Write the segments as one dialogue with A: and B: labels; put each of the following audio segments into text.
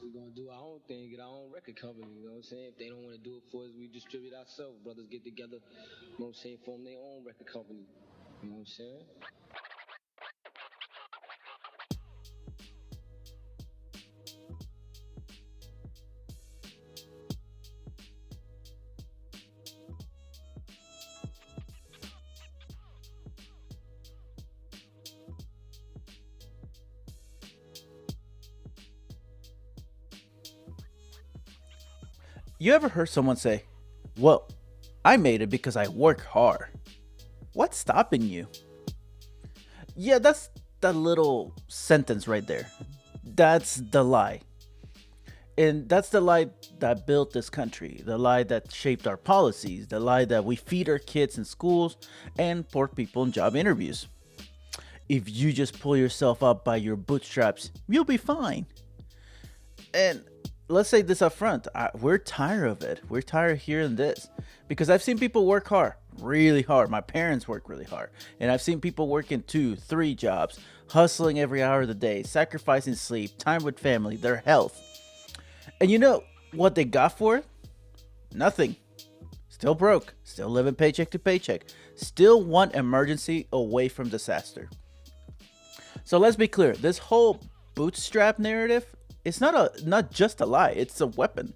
A: We're gonna do our own thing, get our own record company, you know what I'm saying? If they don't wanna do it for us, we distribute ourselves. Brothers get together, you know what I'm saying, form their own record company. You know what I'm saying?
B: You ever heard someone say, "Well, I made it because I work hard"? What's stopping you? Yeah, that's that little sentence right there. That's the lie. And that's the lie that built this country, the lie that shaped our policies, the lie that we feed our kids in schools and poor people in job interviews. If you just pull yourself up by your bootstraps, you'll be fine. And let's say this up front, we're tired of it. We're tired of hearing this because I've seen people work hard, really hard. My parents work really hard, and I've seen people working 2, 3 jobs, hustling every hour of the day, sacrificing sleep, time with family, their health. And you know what they got for it? Nothing. Still broke, still living paycheck to paycheck, still one emergency away from disaster. So let's be clear, this whole bootstrap narrative, it's not just a lie, it's a weapon.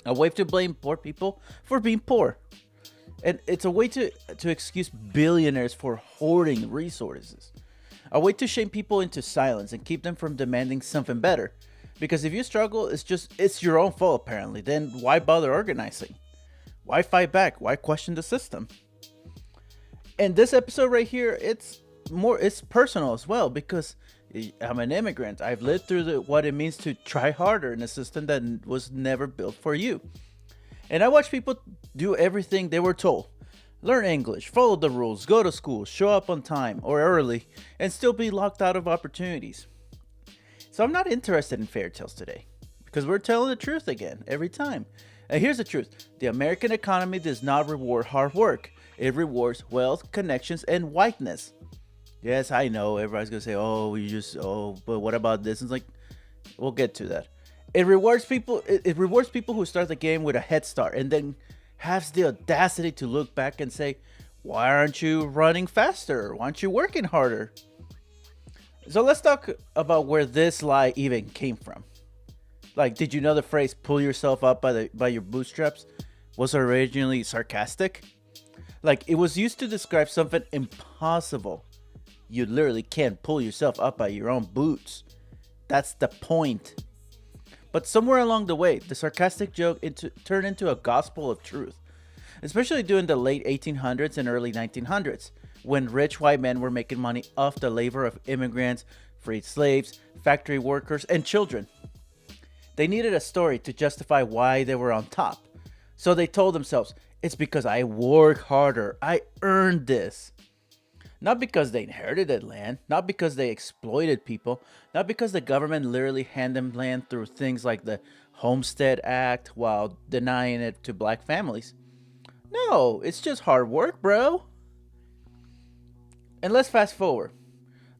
B: A way to blame poor people for being poor. And it's a way to excuse billionaires for hoarding resources. A way to shame people into silence and keep them from demanding something better. Because if you struggle, it's your own fault apparently. Then why bother organizing? Why fight back? Why question the system? And this episode right here, it's personal as well because I'm an immigrant. I've lived through what it means to try harder in a system that was never built for you. And I watch people do everything they were told. Learn English, follow the rules, go to school, show up on time or early, and still be locked out of opportunities. So I'm not interested in fairy tales today because we're telling the truth again every time. And here's the truth. The American economy does not reward hard work. It rewards wealth, connections, and whiteness. Yes, I know. Everybody's going to say, but what about this? And it's like, we'll get to that. It rewards people who start the game with a head start and then has the audacity to look back and say, why aren't you running faster? Why aren't you working harder? So let's talk about where this lie even came from. Like, did you know the phrase "pull yourself up by your bootstraps" was originally sarcastic? Like, it was used to describe something impossible. You literally can't pull yourself up by your own boots. That's the point. But somewhere along the way, the sarcastic joke turned into a gospel of truth, especially during the late 1800s and early 1900s, when rich white men were making money off the labor of immigrants, freed slaves, factory workers, and children. They needed a story to justify why they were on top. So they told themselves, it's because I work harder, I earned this. Not because they inherited land, not because they exploited people, not because the government literally handed them land through things like the Homestead Act while denying it to black families. No, it's just hard work, bro. And let's fast forward.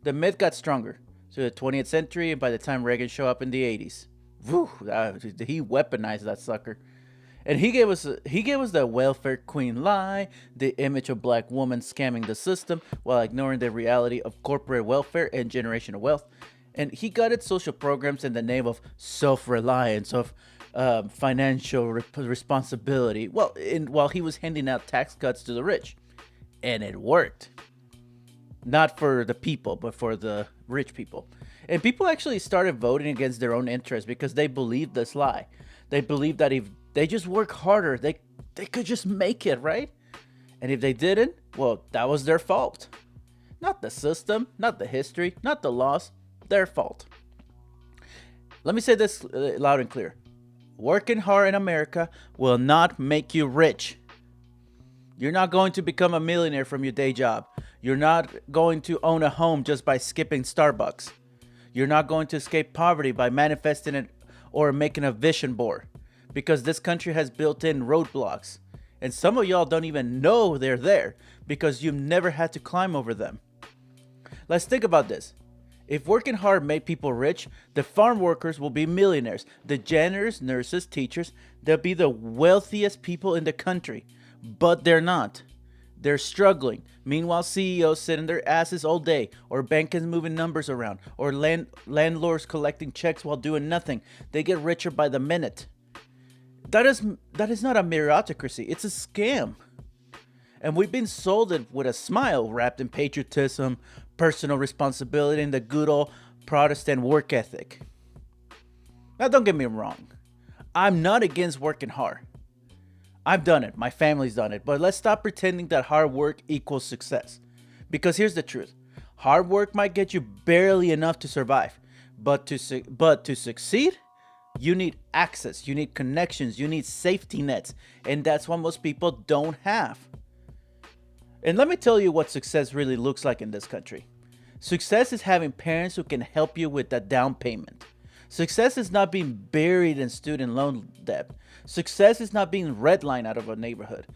B: The myth got stronger to the 20th century, and by the time Reagan showed up in the 80s, he weaponized that sucker. And he gave us the welfare queen lie, the image of black woman scamming the system while ignoring the reality of corporate welfare and generational wealth. And he gutted social programs in the name of self-reliance, of financial responsibility. While he was handing out tax cuts to the rich, and it worked. Not for the people, but for the rich people. And people actually started voting against their own interests because they believed this lie. They believed that if they just work harder, they could just make it, right? And if they didn't, well, that was their fault. Not the system, not the history, not the laws, their fault. Let me say this loud and clear. Working hard in America will not make you rich. You're not going to become a millionaire from your day job. You're not going to own a home just by skipping Starbucks. You're not going to escape poverty by manifesting it or making a vision board. Because this country has built-in roadblocks. And some of y'all don't even know they're there because you've never had to climb over them. Let's think about this. If working hard made people rich, the farm workers will be millionaires. The janitors, nurses, teachers, they'll be the wealthiest people in the country. But they're not. They're struggling. Meanwhile, CEOs sit in their asses all day, or bankers moving numbers around, or landlords collecting checks while doing nothing. They get richer by the minute. That is not a meritocracy. It's a scam. And we've been sold it with a smile wrapped in patriotism, personal responsibility, and the good old Protestant work ethic. Now, don't get me wrong. I'm not against working hard. I've done it. My family's done it. But let's stop pretending that hard work equals success. Because here's the truth. Hard work might get you barely enough to survive. But to succeed, you need access. You need connections. You need safety nets. And that's what most people don't have. And let me tell you what success really looks like in this country. Success is having parents who can help you with that down payment. Success is not being buried in student loan debt. Success is not being redlined out of a neighborhood.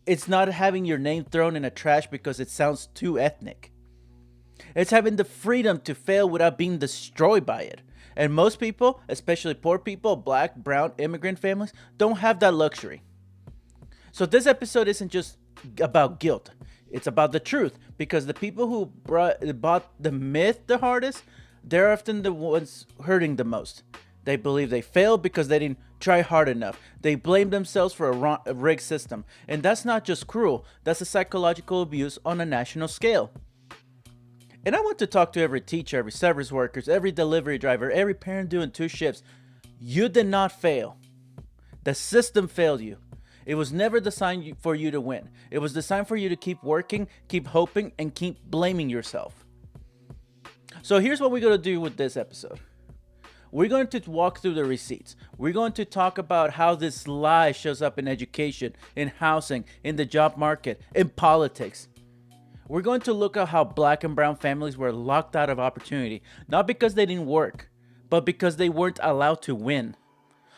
B: It's not having your name thrown in a trash because it sounds too ethnic. It's having the freedom to fail without being destroyed by it. And most people, especially poor people, black, brown, immigrant families, don't have that luxury. So this episode isn't just about guilt. It's about the truth, because the people who bought the myth the hardest, they're often the ones hurting the most. They believe they failed because they didn't try hard enough. They blame themselves for a rigged system. And that's not just cruel, that's a psychological abuse on a national scale. And I want to talk to every teacher, every service workers, every delivery driver, every parent doing 2 shifts. You did not fail. The system failed you. It was never designed for you to win. It was designed for you to keep working, keep hoping, and keep blaming yourself. So here's what we're going to do with this episode. We're going to walk through the receipts. We're going to talk about how this lie shows up in education, in housing, in the job market, in politics. We're going to look at how black and brown families were locked out of opportunity, not because they didn't work, but because they weren't allowed to win.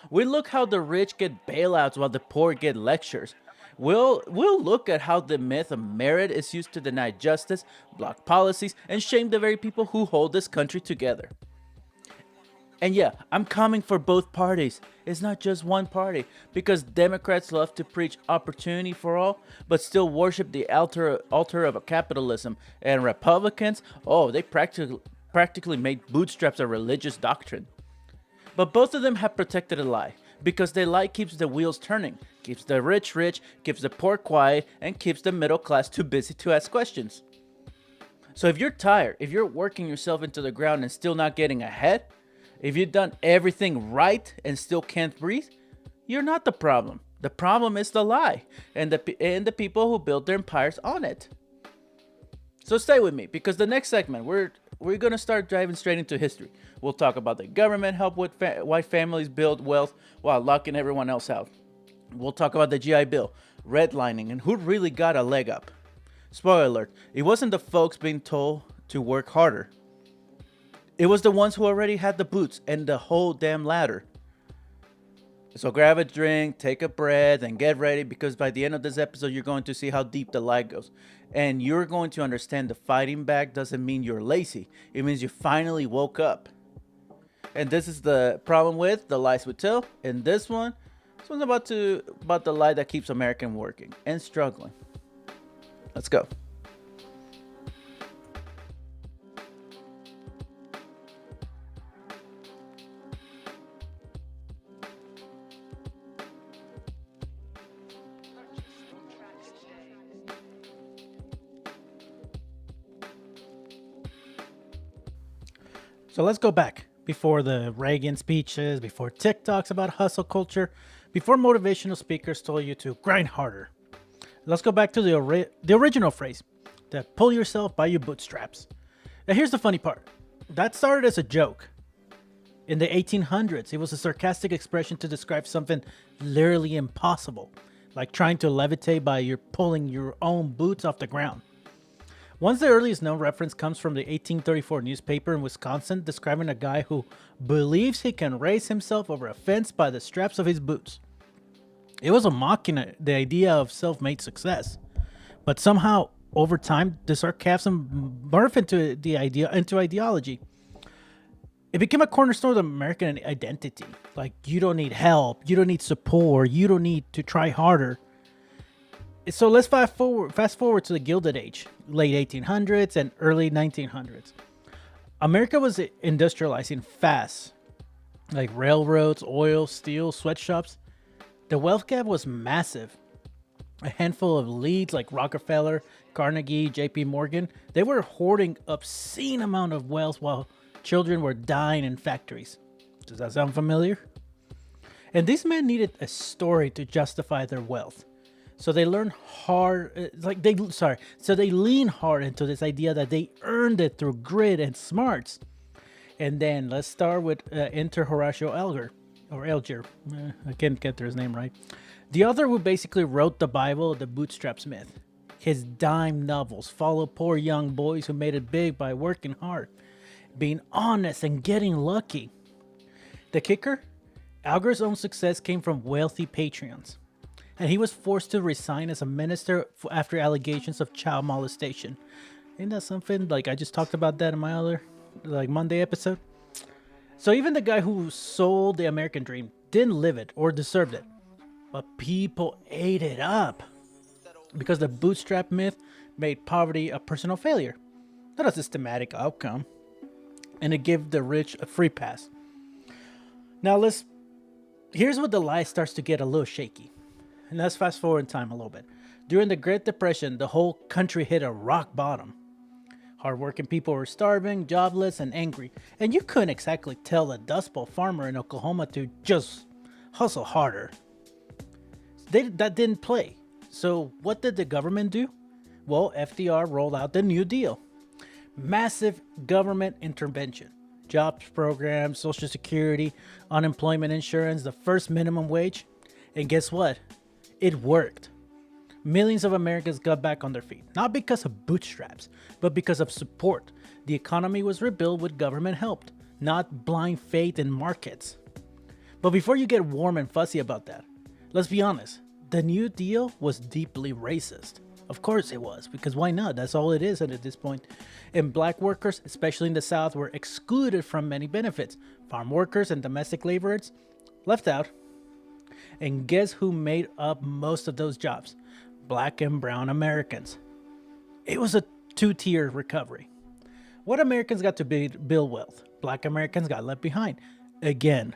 B: We look how the rich get bailouts while the poor get lectures. We'll look at how the myth of merit is used to deny justice, block policies, and shame the very people who hold this country together. And yeah, I'm coming for both parties. It's not just one party, because Democrats love to preach opportunity for all, but still worship the altar of capitalism. And Republicans, they practically made bootstraps a religious doctrine. But both of them have protected a lie, because the lie keeps the wheels turning, keeps the rich rich, keeps the poor quiet, and keeps the middle class too busy to ask questions. So if you're tired, if you're working yourself into the ground and still not getting ahead, if you've done everything right and still can't breathe, you're not the problem. The problem is the lie and the people who built their empires on it. So stay with me, because the next segment, we're going to start diving straight into history. We'll talk about the government help with white families build wealth while locking everyone else out. We'll talk about the GI Bill, redlining, and who really got a leg up. Spoiler alert, it wasn't the folks being told to work harder. It was the ones who already had the boots and the whole damn ladder. So grab a drink, take a breath, and get ready, because by the end of this episode, you're going to see how deep the lie goes. And you're going to understand the fighting back doesn't mean you're lazy. It means you finally woke up. And this is the problem with the lies we tell. And this one's about the lie that keeps American working and struggling. Let's go.
C: So let's go back before the Reagan speeches, before TikToks about hustle culture, before motivational speakers told you to grind harder. Let's go back to the original phrase, that pull yourself by your bootstraps. Now here's the funny part. That started as a joke. In the 1800s, it was a sarcastic expression to describe something literally impossible, like trying to levitate by pulling your own boots off the ground. Once the earliest known reference comes from the 1834 newspaper in Wisconsin describing a guy who believes he can raise himself over a fence by the straps of his boots. It was a mocking the idea of self-made success. But somehow, over time, the sarcasm morphed into ideology. It became a cornerstone of American identity. Like, you don't need help, you don't need support, you don't need to try harder. So let's fast forward to the Gilded Age, late 1800s and early 1900s. America was industrializing fast, like railroads, oil, steel, sweatshops. The wealth gap was massive. A handful of elites like Rockefeller, Carnegie, J.P. Morgan, they were hoarding obscene amount of wealth while children were dying in factories. Does that sound familiar? And these men needed a story to justify their wealth. So they learn hard, so they lean hard into this idea that they earned it through grit and smarts. And then let's start with enter Horatio Alger. I can't get his name right. The author who basically wrote the Bible, the Bootstrap myth. His dime novels follow poor young boys who made it big by working hard, being honest, and getting lucky. The kicker? Alger's own success came from wealthy patrons, and he was forced to resign as a minister after allegations of child molestation. Isn't that something? Like, I just talked about that in my other Monday episode. So even the guy who sold the American dream didn't live it or deserved it, but people ate it up because the bootstrap myth made poverty a personal failure, not a systematic outcome, and it gave the rich a free pass. Now here's where the lie starts to get a little shaky. And let's fast forward in time a little bit. During the Great Depression, the whole country hit a rock bottom. Hardworking people were starving, jobless, and angry. And you couldn't exactly tell a Dust Bowl farmer in Oklahoma to just hustle harder. That didn't play. So what did the government do? Well, FDR rolled out the New Deal. Massive government intervention. Jobs programs, Social Security, unemployment insurance, the first minimum wage. And guess what? It worked. Millions of Americans got back on their feet, not because of bootstraps, but because of support. The economy was rebuilt with government help, not blind faith in markets. But before you get warm and fuzzy about that, let's be honest. The New Deal was deeply racist. Of course it was, because why not? That's all it is at this point. And black workers, especially in the South, were excluded from many benefits. Farm workers and domestic laborers left out. And guess who made up most of those jobs? Black and brown Americans. It was a two-tier recovery. What Americans got to build wealth, black Americans got left behind. Again.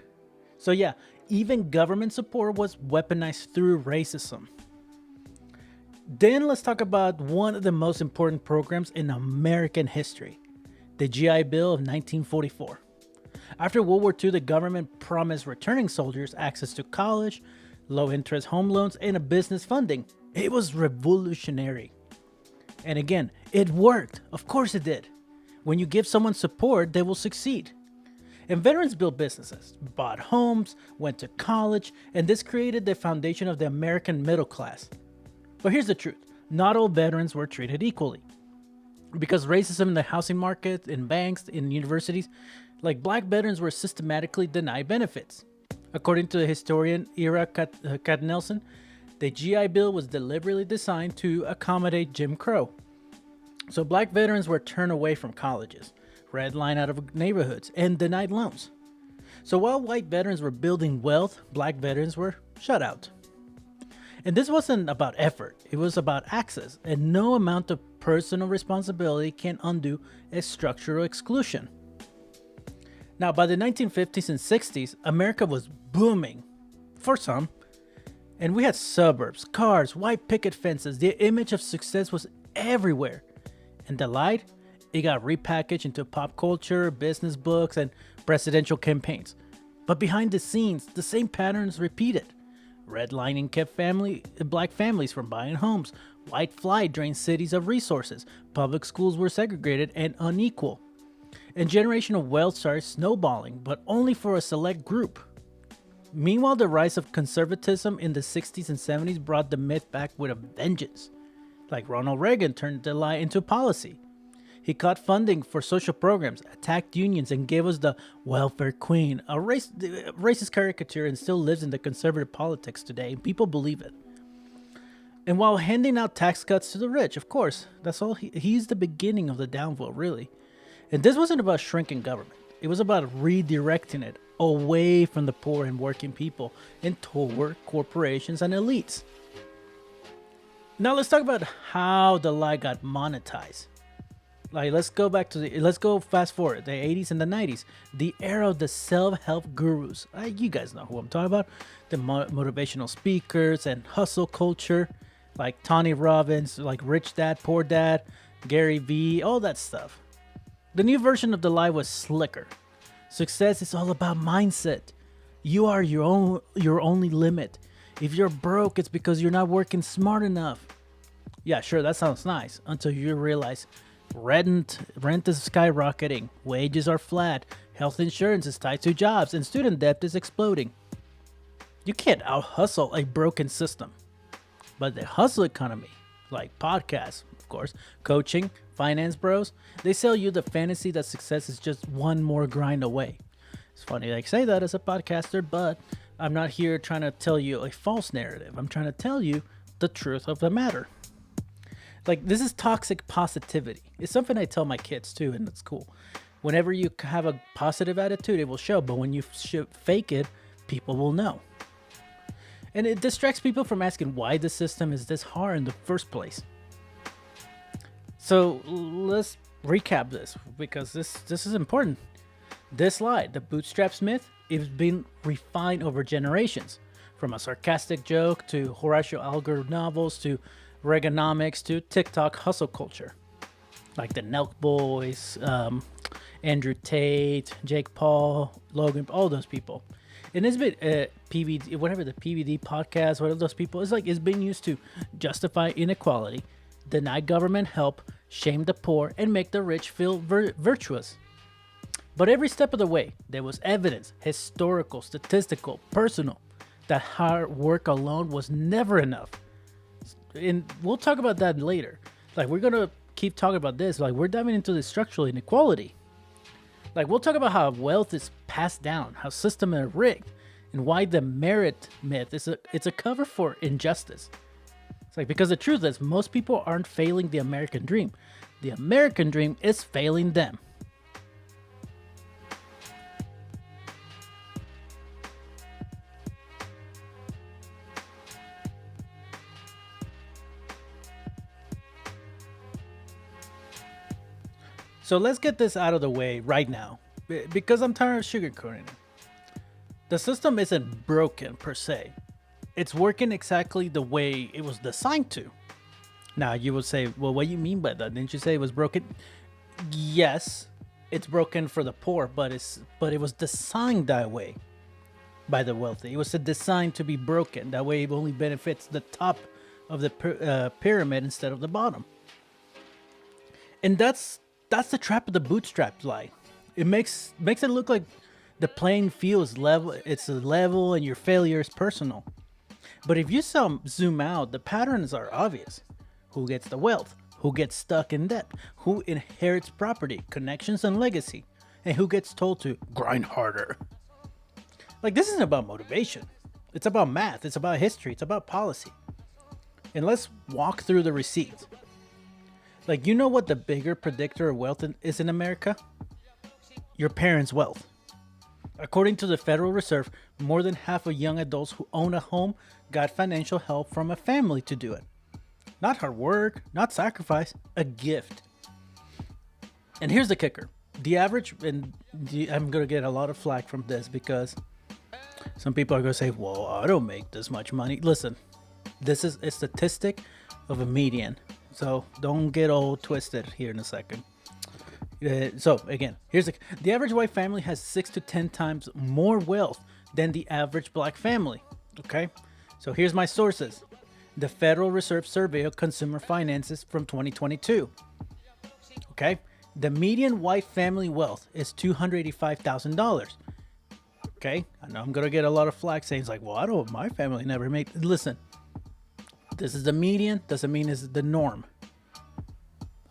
C: So yeah, even government support was weaponized through racism. Then let's talk about one of the most important programs in American history, the GI Bill of 1944. After World War II, the government promised returning soldiers access to college, low-interest home loans, and a business funding. It was revolutionary. And again, it worked. Of course it did. When you give someone support, they will succeed. And veterans built businesses, bought homes, went to college, and this created the foundation of the American middle class. But here's the truth. Not all veterans were treated equally. Because racism in the housing market, in banks, in universities, like black veterans were systematically denied benefits. According to the historian Ira Katznelson, the GI Bill was deliberately designed to accommodate Jim Crow. So black veterans were turned away from colleges, redlined out of neighborhoods, and denied loans. So while white veterans were building wealth, black veterans were shut out. And this wasn't about effort, it was about access, and no amount of personal responsibility can undo a structural exclusion. Now, by the 1950s and 60s, America was booming, for some, and we had suburbs, cars, white picket fences. The image of success was everywhere. And the light, it got repackaged into pop culture, business books, and presidential campaigns. But behind the scenes, the same patterns repeated. Redlining kept black families from buying homes. White flight drained cities of resources. Public schools were segregated and unequal. And generational wealth started snowballing, but only for a select group. Meanwhile, the rise of conservatism in the 60s and 70s brought the myth back with a vengeance. Like Ronald Reagan turned the lie into policy. He cut funding for social programs, attacked unions, and gave us the welfare queen, a racist caricature, and still lives in the conservative politics today. People believe it. And while handing out tax cuts to the rich, of course, that's all. He's the beginning of the downfall, really. And this wasn't about shrinking government. It was about redirecting it away from the poor and working people and toward corporations and elites. Now let's talk about how the lie got monetized. Like, let's go fast forward the 80s and the 90s, the era of the self-help gurus. You guys know who I'm talking about. The motivational speakers and hustle culture, like Tony Robbins, like Rich Dad, Poor Dad, Gary Vee, all that stuff. The new version of the lie was slicker. Success is all about mindset. You are your only limit. If you're broke, it's because you're not working smart enough. Yeah, sure, that sounds nice until you realize rent is skyrocketing, wages are flat, health insurance is tied to jobs, and student debt is exploding. You can't out-hustle a broken system. But the hustle economy, like podcasts, of course, coaching, finance bros, they sell you the fantasy that success is just one more grind away. It's funny I say that as a podcaster, but I'm not here trying to tell you a false narrative. I'm trying to tell you the truth of the matter. Like, this is toxic positivity. It's something I tell my kids too, and it's cool. Whenever you have a positive attitude, it will show, but when you fake it, people will know. And it distracts people from asking why the system is this hard in the first place. So let's recap this, because this is important. This lie, the bootstrap myth, it's been refined over generations. From a sarcastic joke to Horatio Alger novels to Reaganomics to TikTok hustle culture. Like the Nelk Boys, Andrew Tate, Jake Paul, Logan, all those people. And it's been PVD, whatever the PVD podcast, whatever those people, it's been used to justify inequality, deny government help, shame the poor, and make the rich feel virtuous. But every step of the way, there was evidence, historical, statistical, personal, that hard work alone was never enough. And we'll talk about that later. Like, we're going to keep talking about this. Like, we're diving into the structural inequality. Like, we'll talk about how wealth is passed down, how systems are rigged, and why the merit myth is it's a cover for injustice. It's like, because the truth is, most people aren't failing the American dream. The American dream is failing them. So let's get this out of the way right now, because I'm tired of sugarcoating it. The system isn't broken per se. It's working exactly the way it was designed to. Now you would say, well, what do you mean by that? Didn't you say it was broken? Yes, it's broken for the poor, but it was designed that way by the wealthy. It was designed to be broken. That way it only benefits the top of the pyramid instead of the bottom. And that's the trap of the bootstrap lie. It makes it look like the playing field is level. It's a level, and your failure is personal. But if you zoom out, the patterns are obvious. Who gets the wealth? Who gets stuck in debt? Who inherits property, connections, and legacy? And who gets told to grind harder? Like, this isn't about motivation. It's about math. It's about history. It's about policy. And let's walk through the receipts. Like, you know what the bigger predictor of wealth is in America? Your parents' wealth. According to the Federal Reserve, more than half of young adults who own a home got financial help from a family to do it. Not hard work, not sacrifice, a gift. And here's the kicker. The average, and I'm going to get a lot of flack from this because some people are going to say, well, I don't make this much money. Listen, this is a statistic of a median. So don't get all twisted here in a second. So again, here's the average white family has 6 to 10 times more wealth than the average black family. Okay, so here's my sources. The Federal Reserve Survey of Consumer Finances from 2022. Okay, the median white family wealth is $285,000. Okay, I know I'm gonna get a lot of flack saying it's like, well, my family never made. Listen. This is the median, doesn't mean it's the norm.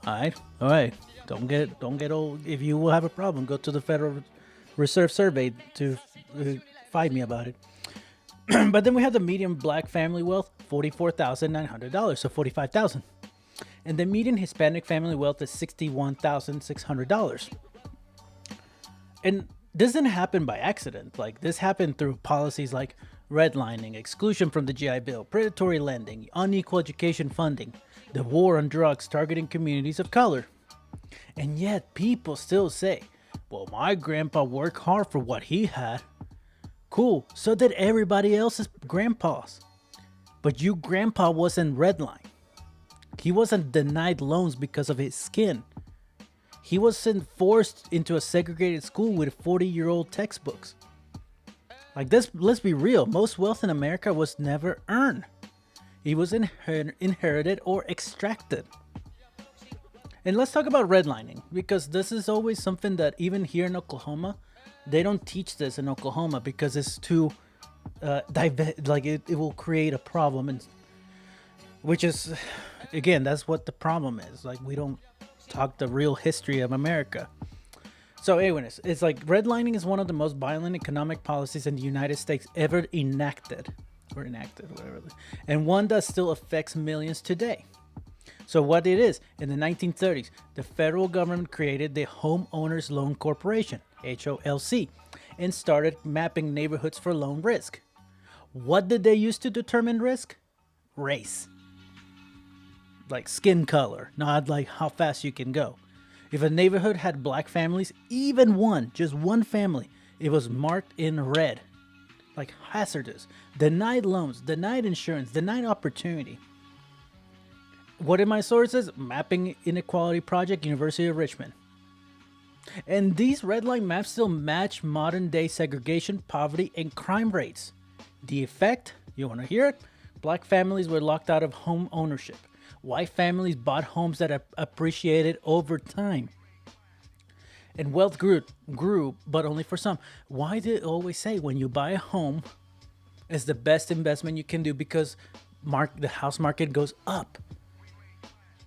C: All right. Don't get old. If you will have a problem, go to the Federal Reserve Survey to fight me about it. But then we have the median black family wealth, $44,900, so $45,000, and the median Hispanic family wealth is $61,600. And this didn't happen by accident. Like, this happened through policies like redlining, exclusion from the GI Bill, predatory lending, unequal education funding, the war on drugs targeting communities of color. And yet people still say, well, my grandpa worked hard for what he had. Cool, so did everybody else's grandpas. But your grandpa wasn't redlined. He wasn't denied loans because of his skin. He wasn't forced into a segregated school with 40-year-old textbooks. Like this, let's be real, most wealth in America was never earned. It was inherited or extracted. And let's talk about redlining, because this is always something that even here in Oklahoma, they don't teach this in Oklahoma because it's too, it will create a problem. And which is, again, that's what the problem is. Like, we don't talk the real history of America. So anyways, it's like redlining is one of the most violent economic policies in the United States ever enacted, whatever, and one that still affects millions today. So what it is, in the 1930s, the federal government created the Homeowners Loan Corporation, HOLC, and started mapping neighborhoods for loan risk. What did they use to determine risk? Race. Like skin color, not like how fast you can go. If a neighborhood had black families, even one, just one family, it was marked in red. Like hazardous, denied loans, denied insurance, denied opportunity. What are my sources? Mapping Inequality Project, University of Richmond. And these redline maps still match modern day segregation, poverty, and crime rates. The effect, you want to hear it? Black families were locked out of home ownership. White families bought homes that appreciated over time. And wealth grew, but only for some. Why do they always say when you buy a home, it's the best investment you can do because the house market goes up?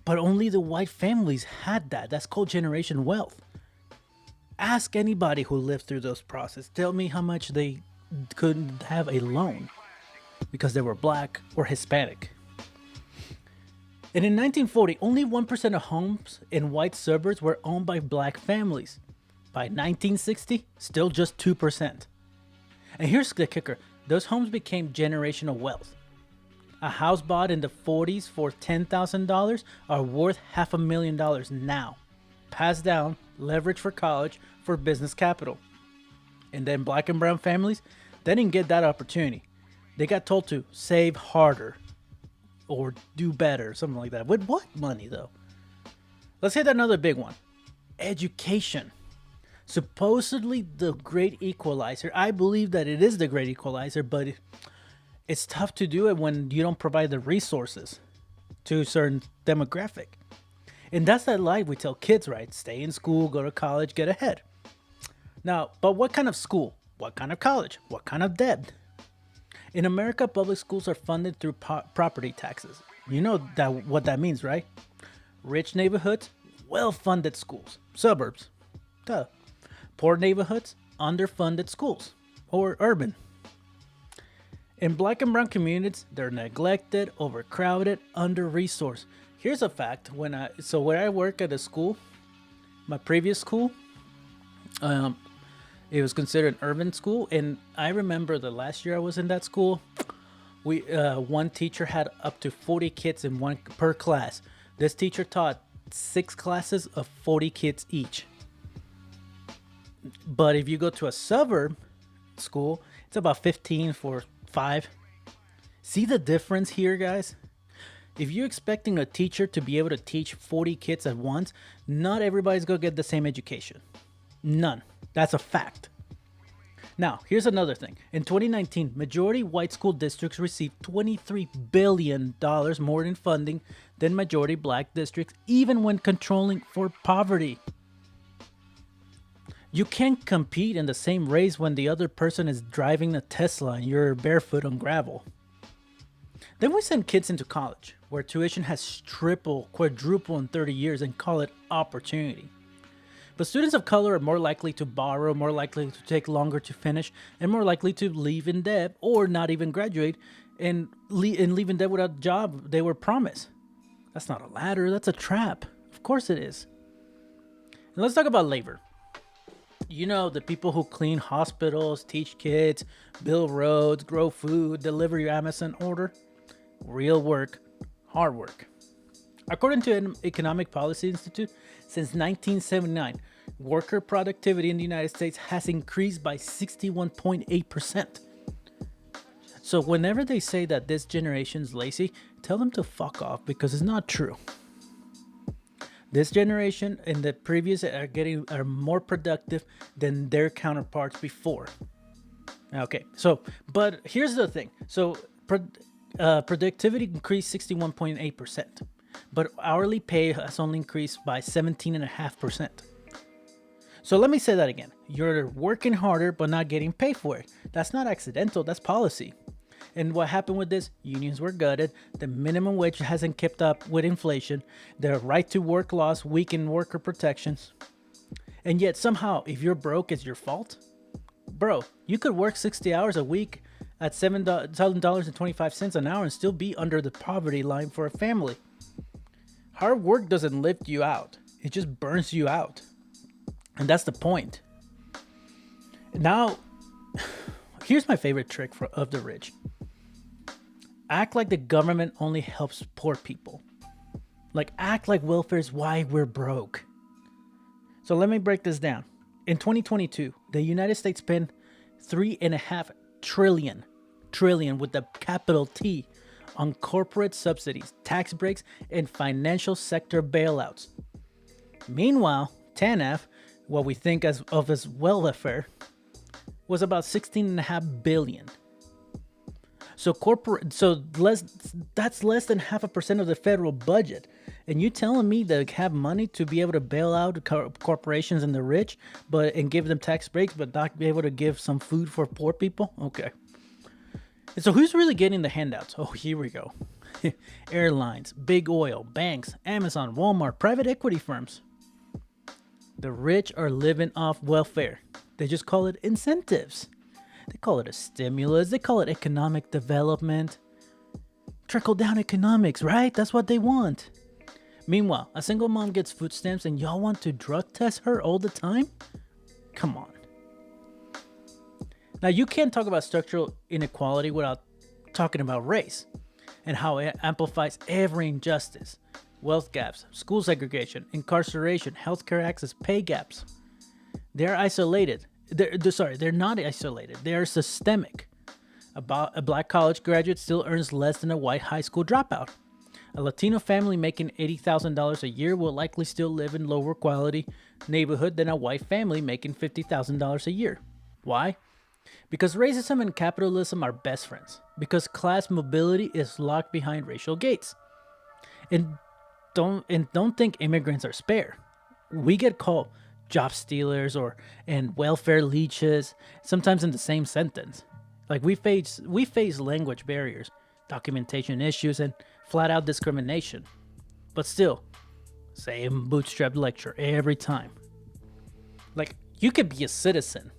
C: But only the white families had that. That's called generation wealth. Ask anybody who lived through those processes. Tell me how much they couldn't have a loan because they were black or Hispanic. And in 1940, only 1% of homes in white suburbs were owned by black families. By 1960, still just 2%. And here's the kicker. Those homes became generational wealth. A house bought in the 40s for $10,000 are worth $500,000 now. Passed down, leverage for college, for business capital. And then black and brown families, they didn't get that opportunity. They got told to save harder or do better, something like that. With what money though? Let's hit another big one. Education. Supposedly the great equalizer. I believe that it is the great equalizer, but it's tough to do it when you don't provide the resources to a certain demographic. And that's that lie we tell kids, right? Stay in school, go to college, get ahead. Now, but what kind of school? What kind of college? What kind of debt? In America, public schools are funded through property taxes. You know what that means, right? Rich neighborhoods, well-funded schools. Suburbs, duh. Poor neighborhoods, underfunded schools. Or urban. In black and brown communities, they're neglected, overcrowded, under-resourced. Here's a fact. When I work at a school, my previous school, it was considered an urban school, and I remember the last year I was in that school, we one teacher had up to 40 kids in one per class. This teacher taught 6 classes of 40 kids each. But if you go to a suburb school, it's about 15 for 5. See the difference here, guys? If you're expecting a teacher to be able to teach 40 kids at once, not everybody's going to get the same education. None. That's a fact. Now, here's another thing. In 2019, majority white school districts received $23 billion more in funding than majority black districts, even when controlling for poverty. You can't compete in the same race when the other person is driving a Tesla and you're barefoot on gravel. Then we send kids into college, where tuition has tripled, quadrupled in 30 years, and call it opportunity. But students of color are more likely to borrow, more likely to take longer to finish, and more likely to leave in debt or not even graduate and leave in debt without a job they were promised. That's not a ladder, that's a trap. Of course it is. And let's talk about labor. You know, the people who clean hospitals, teach kids, build roads, grow food, deliver your Amazon order. Real work, hard work. According to an Economic Policy Institute, since 1979, worker productivity in the United States has increased by 61.8%. So whenever they say that this generation's lazy, tell them to fuck off because it's not true. This generation and the previous are more productive than their counterparts before. Okay, so but here's the thing. So productivity increased 61.8%, but hourly pay has only increased by 17.5%. So let me say that again. You're working harder but not getting paid for it. That's not accidental, that's policy. And what happened with this? Unions were gutted. The minimum wage hasn't kept up with inflation. The right to work laws weaken worker protections. And yet somehow, if you're broke, it's your fault? Bro, you could work 60 hours a week at $7.25 an hour and still be under the poverty line for a family. Hard work doesn't lift you out. It just burns you out. And that's the point. Now, here's my favorite trick of the rich. Act like the government only helps poor people. Like, act like welfare is why we're broke. So let me break this down. In 2022, the United States spent $3.5 trillion with the capital T on corporate subsidies, tax breaks, and financial sector bailouts. Meanwhile, TANF, what we think of as welfare, was about $16.5 billion. That's less than 0.5% of the federal budget. And you telling me they have money to be able to bail out corporations and the rich, and give them tax breaks, but not be able to give some food for poor people? Okay. And so who's really getting the handouts? Oh, here we go. Airlines, big oil, banks, Amazon, Walmart, private equity firms. The rich are living off welfare. They just call it incentives. They call it a stimulus. They call it economic development. Trickle down economics, right? That's what they want. Meanwhile, a single mom gets food stamps and y'all want to drug test her all the time? Come on. Now, you can't talk about structural inequality without talking about race and how it amplifies every injustice. Wealth gaps, school segregation, incarceration, healthcare access, pay gaps. They're isolated. They're not isolated. They are systemic. A black college graduate still earns less than a white high school dropout. A Latino family making $80,000 a year will likely still live in lower quality neighborhood than a white family making $50,000 a year. Why? Because racism and capitalism are best friends. Because class mobility is locked behind racial gates. And don't think immigrants are spare. We get called job stealers and welfare leeches, sometimes in the same sentence. Like we face language barriers, documentation issues, and flat out discrimination. But still, same Bootstrap lecture every time. Like, you could be a citizen,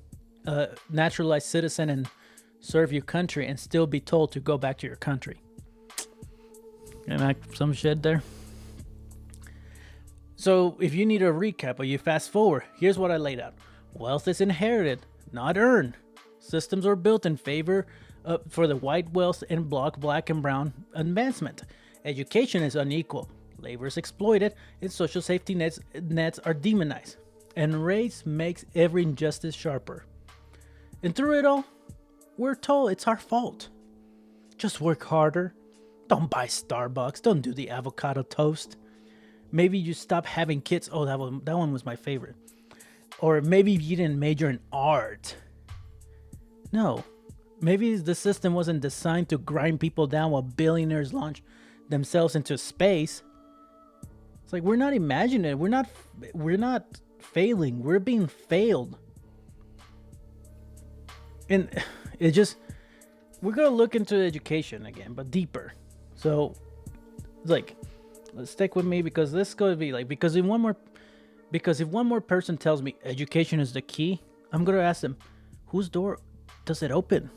C: a naturalized citizen, and serve your country and still be told to go back to your country. And some shit there. So if you need a recap or you fast forward, here's what I laid out. Wealth is inherited, not earned. Systems are built in favor for the white wealth and block black and brown advancement. Education is unequal. Labor is exploited, and social safety nets are demonized. And race makes every injustice sharper. And through it all, we're told it's our fault. Just work harder. Don't buy Starbucks. Don't do the avocado toast. Maybe you stop having kids. Oh, that one was my favorite. Or maybe you didn't major in art. No. Maybe the system wasn't designed to grind people down while billionaires launch themselves into space. It's like we're not imagining it. We're not failing. We're being failed. And we're gonna look into education again, but deeper. So, like, let's stick with me because this is gonna be like because if one more person tells me education is the key, I'm gonna ask them, whose door does it open?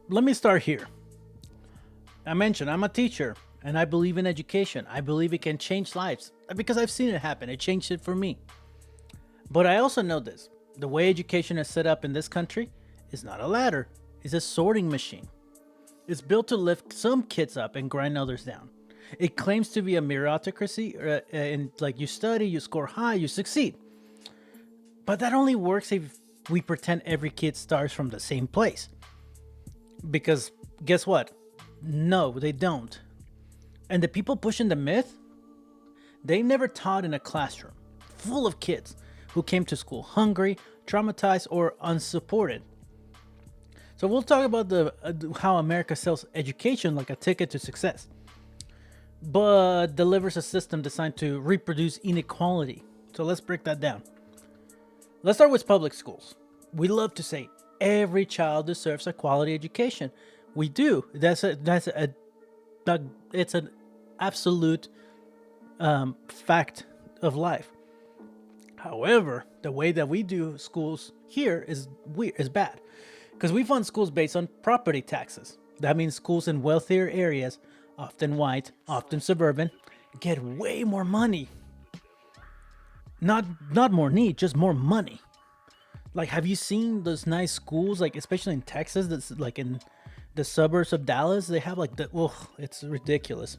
C: let me start here. I mentioned I'm a teacher and I believe in education. I believe it can change lives because I've seen it happen. It changed it for me. But I also know this. The way education is set up in this country is not a ladder. It's a sorting machine. It's built to lift some kids up and grind others down. It claims to be a meritocracy, and like you study, you score high, you succeed. But that only works if we pretend every kid starts from the same place. Because guess what? No, they don't. And the people pushing the myth, they never taught in a classroom full of kids who came to school hungry, traumatized, or unsupported. So we'll talk about how America sells education like a ticket to success, but delivers a system designed to reproduce inequality. So let's break that down. Let's start with public schools. We love to say every child deserves a quality education. We do. It's an absolute fact of life. However, the way that we do schools here is bad, because we fund schools based on property taxes. That means schools in wealthier areas, often white, often suburban, get way more money. Not more need, just more money. Like, have you seen those nice schools, like especially in Texas, that's like in the suburbs of Dallas? They have like it's ridiculous.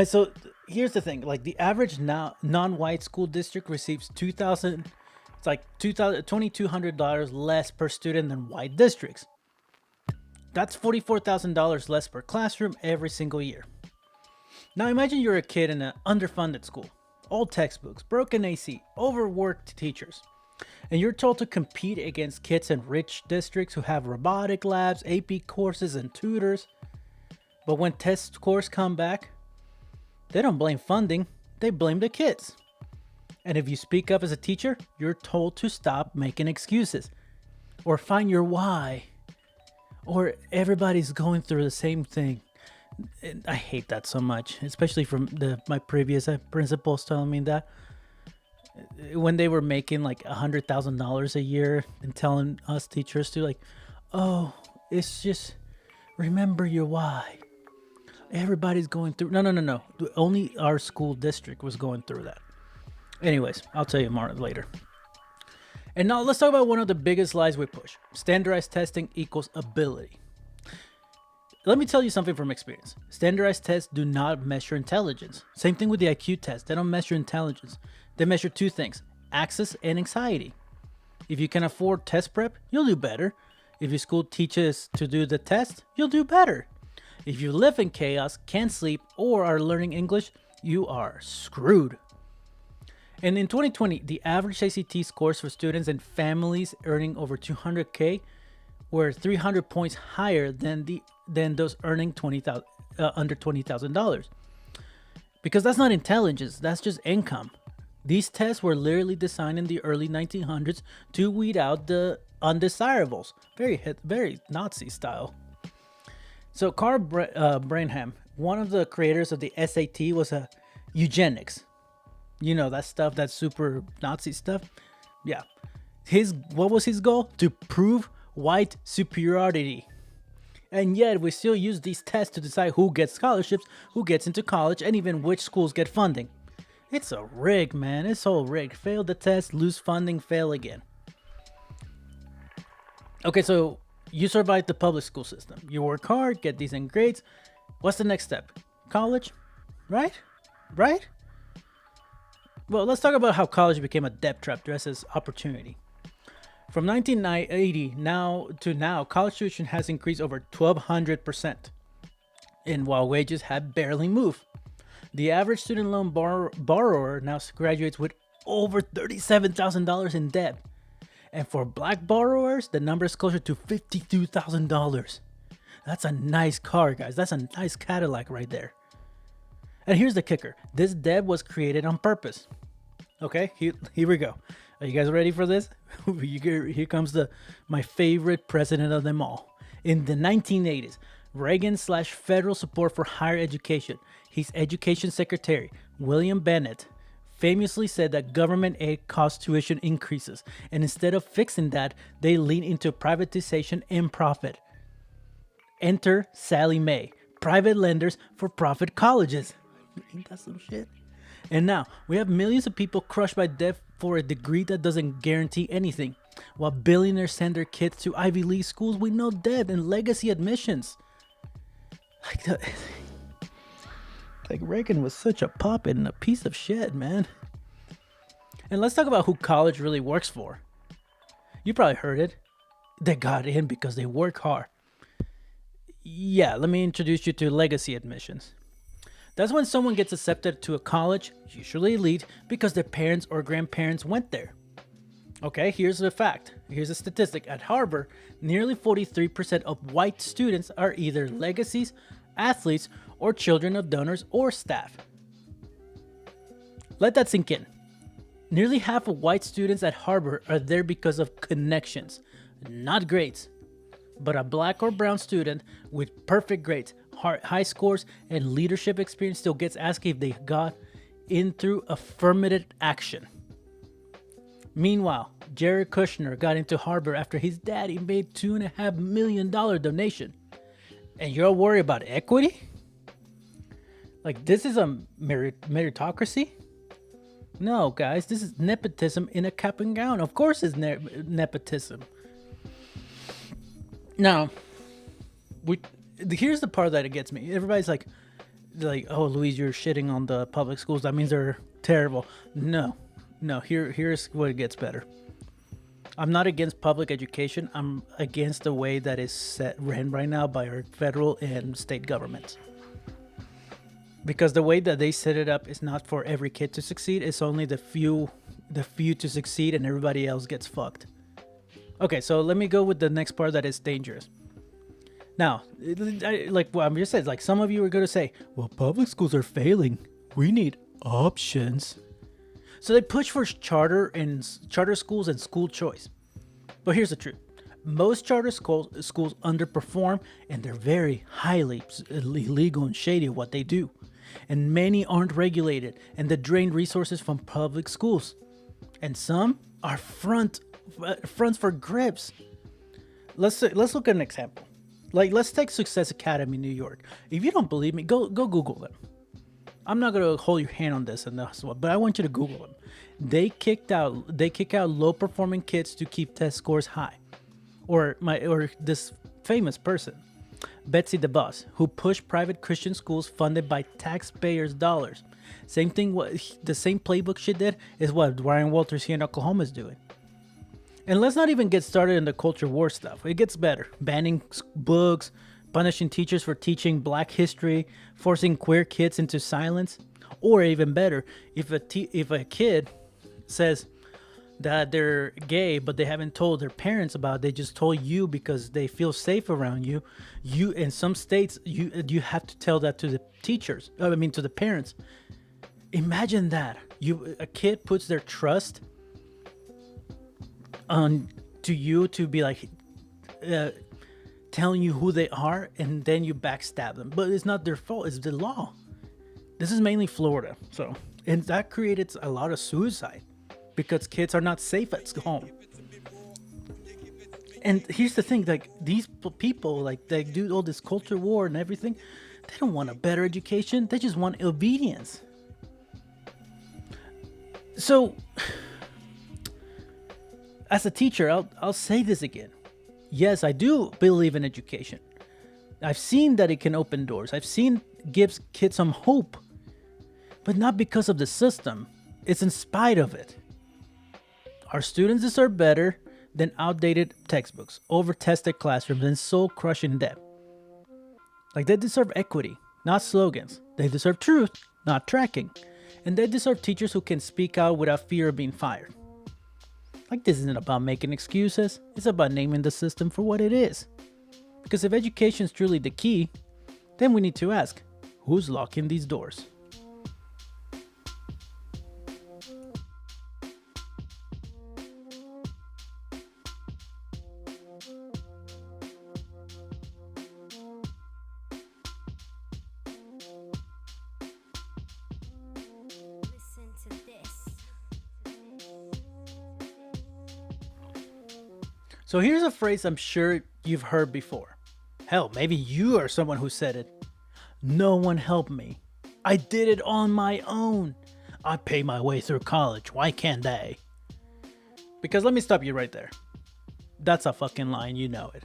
C: So here's the thing: like the average non-white school district receives $2,200 less per student than white districts. That's $44,000 less per classroom every single year. Now imagine you're a kid in an underfunded school, old textbooks, broken AC, overworked teachers, and you're told to compete against kids in rich districts who have robotic labs, AP courses, and tutors. But when test scores come back, they don't blame funding, they blame the kids. And if you speak up as a teacher, you're told to stop making excuses or find your why. Or everybody's going through the same thing. And I hate that so much, especially from my previous principals telling me that when they were making like $100,000 a year and telling us teachers to like, oh, it's just remember your why. Everybody's going through. No. Only our school district was going through that. Anyways, I'll tell you more later. And now let's talk about one of the biggest lies we push. Standardized testing equals ability. Let me tell you something from experience. Standardized tests do not measure intelligence. Same thing with the IQ test. They don't measure intelligence. They measure two things: access and anxiety. If you can afford test prep, you'll do better. If your school teaches to do the test, you'll do better. If you live in chaos, can't sleep, or are learning English, you are screwed. And in 2020, the average ACT scores for students and families earning over $200K were 300 points higher than those earning under $20,000. Because that's not intelligence, that's just income. These tests were literally designed in the early 1900s to weed out the undesirables. Very Nazi style. So Carl Branham, one of the creators of the SAT, was a eugenics. You know, that stuff, that super Nazi stuff. Yeah. What was his goal? To prove white superiority. And yet we still use these tests to decide who gets scholarships, who gets into college, and even which schools get funding. It's a rig, man. It's all rigged. Fail the test, lose funding, fail again. Okay, so you survived the public school system. You work hard, get decent grades. What's the next step? College? Right? Well, let's talk about how college became a debt trap dressed as opportunity. From 1980 to now, college tuition has increased over 1,200%. And while wages have barely moved, the average student loan borrower now graduates with over $37,000 in debt. And for black borrowers, the number is closer to $52,000. That's a nice car, guys. That's a nice Cadillac right there. And here's the kicker. This debt was created on purpose. Okay, here we go. Are you guys ready for this? Here comes my favorite president of them all. In the 1980s, Reagan/federal support for higher education. His education secretary, William Bennett, famously said that government aid caused tuition increases. And instead of fixing that, they lean into privatization and profit. Enter Sally Mae, private lenders for profit colleges. Ain't that some shit? And now, we have millions of people crushed by debt for a degree that doesn't guarantee anything, while billionaires send their kids to Ivy League schools with no debt and legacy admissions. Like Reagan was such a puppet and a piece of shit, man. And let's talk about who college really works for. You probably heard it. They got in because they work hard. Yeah, let me introduce you to legacy admissions. That's when someone gets accepted to a college, usually elite, because their parents or grandparents went there. Okay, here's the fact. Here's a statistic. At Harvard, nearly 43% of white students are either legacies, athletes, or children of donors or staff. Let that sink in. Nearly half of white students at Harvard are there because of connections, not grades. But a black or brown student with perfect grades, high scores, and leadership experience still gets asked if they got in through affirmative action. Meanwhile, Jared Kushner got into Harvard after his daddy made $2.5 million donation. And you're all worried about equity? Like, this is a meritocracy? No, guys, this is nepotism in a cap and gown. Of course it's nepotism. Now, here's the part that it gets me. Everybody's like, oh, Luis, you're shitting on the public schools. That means they're terrible. No, here's what it gets better. I'm not against public education. I'm against the way that is ran right now by our federal and state governments. Because the way that they set it up is not for every kid to succeed. It's only the few to succeed, and everybody else gets fucked. Okay, so let me go with the next part that is dangerous. Now, like what I'm just saying, like some of you are going to say, well, public schools are failing. We need options. So they push for charter schools and school choice. But here's the truth. Most charter schools underperform, and they're very highly illegal and shady at what they do. And many aren't regulated, and they drain resources from public schools. And some are fronts for grips. Let's look at an example. Like, let's take Success Academy New York. If you don't believe me, go Google them. I'm not gonna hold your hand on this, but I want you to Google them. They kick out low performing kids to keep test scores high. Or this famous person, Betsy DeVos, who pushed private Christian schools funded by taxpayers' dollars. Same thing. The same playbook she did is what Ryan Walters here in Oklahoma is doing. And let's not even get started in the culture war stuff. It gets better. Banning books, punishing teachers for teaching black history, forcing queer kids into silence. Or even better, if a kid says that they're gay but they haven't told their parents about it, they just told you because they feel safe around you. You in some states you have to tell that to the teachers. To the parents. Imagine that. A kid puts their trust on to you to be like telling you who they are, and then you backstab them. But it's not their fault, it's the law. This is mainly Florida. And that created a lot of suicide because kids are not safe at home. And here's the thing, like these people, like they do all this culture war and everything, they don't want a better education, they just want obedience. So as a teacher, I'll say this again. Yes, I do believe in education. I've seen that it can open doors. I've seen gives kids some hope. But not because of the system. It's in spite of it. Our students deserve better than outdated textbooks, over-tested classrooms, and soul-crushing debt. Like, they deserve equity, not slogans. They deserve truth, not tracking. And they deserve teachers who can speak out without fear of being fired. Like, this isn't about making excuses. It's about naming the system for what it is. Because if education is truly the key, then we need to ask, who's locking these doors? So here's a phrase I'm sure you've heard before. Hell, maybe you are someone who said it. No one helped me. I did it on my own. I pay my way through college. Why can't they? Because let me stop you right there. That's a fucking lie, and you know it.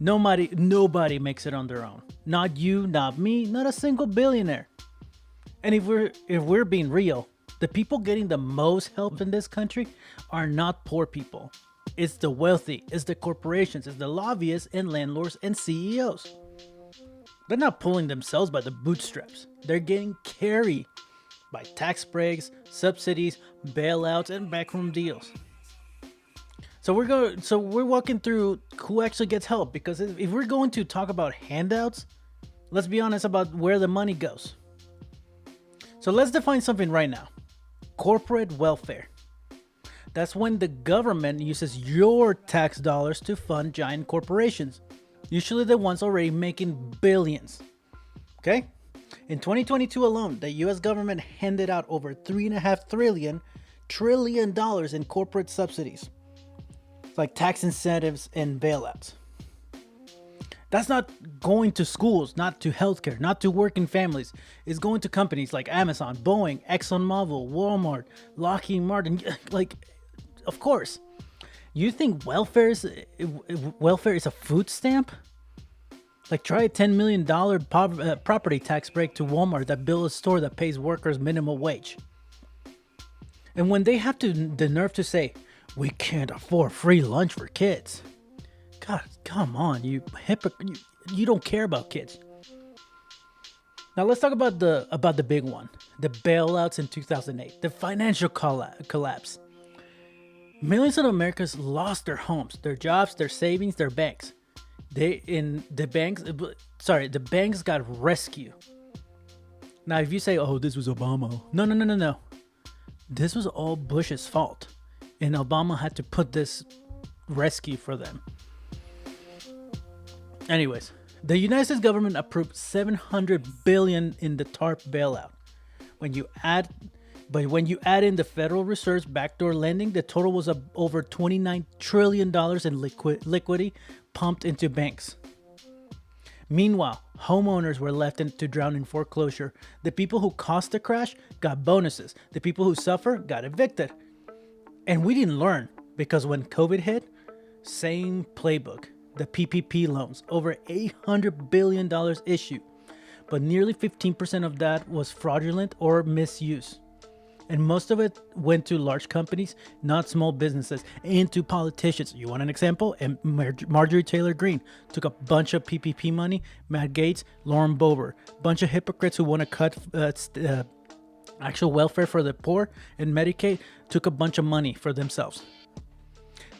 C: Nobody makes it on their own. Not you, not me, not a single billionaire. And if we're being real, the people getting the most help in this country are not poor people. It's the wealthy, it's the corporations, it's the lobbyists and landlords and CEOs. They're not pulling themselves by the bootstraps. They're getting carried by tax breaks, subsidies, bailouts, and backroom deals. So we're walking through who actually gets help, because if we're going to talk about handouts, let's be honest about where the money goes. So let's define something right now. Corporate welfare. That's when the government uses your tax dollars to fund giant corporations, usually the ones already making billions. Okay? In 2022 alone, the US government handed out over $3.5 trillion in corporate subsidies, like tax incentives and bailouts. That's not going to schools, not to healthcare, not to working families. It's going to companies like Amazon, Boeing, ExxonMobil, Walmart, Lockheed Martin. Like, of course. You think welfare is a food stamp? Like, try a $10 million property tax break to Walmart that built a store that pays workers minimum wage. And when they have the nerve to say, we can't afford free lunch for kids. God, come on, you hypocrite. You don't care about kids. Now let's talk about the big one, the bailouts in 2008, the financial collapse. Millions of Americans lost their homes, their jobs, their savings, their banks. The banks got rescued. Now, if you say, "Oh, this was Obama," no. This was all Bush's fault, and Obama had to put this rescue for them. Anyways, the United States government approved $700 billion in the TARP bailout. When you add in the Federal Reserve's backdoor lending, the total was over $29 trillion in liquidity pumped into banks. Meanwhile, homeowners were left to drown in foreclosure. The people who caused the crash got bonuses. The people who suffer got evicted. And we didn't learn, because when COVID hit, same playbook. The PPP loans, over $800 billion issued, but nearly 15% of that was fraudulent or misuse. And most of it went to large companies, not small businesses, and to politicians. You want an example? And Marjorie Taylor Greene took a bunch of PPP money. Matt Gaetz, Lauren Boebert, bunch of hypocrites who want to cut actual welfare for the poor and Medicaid, took a bunch of money for themselves.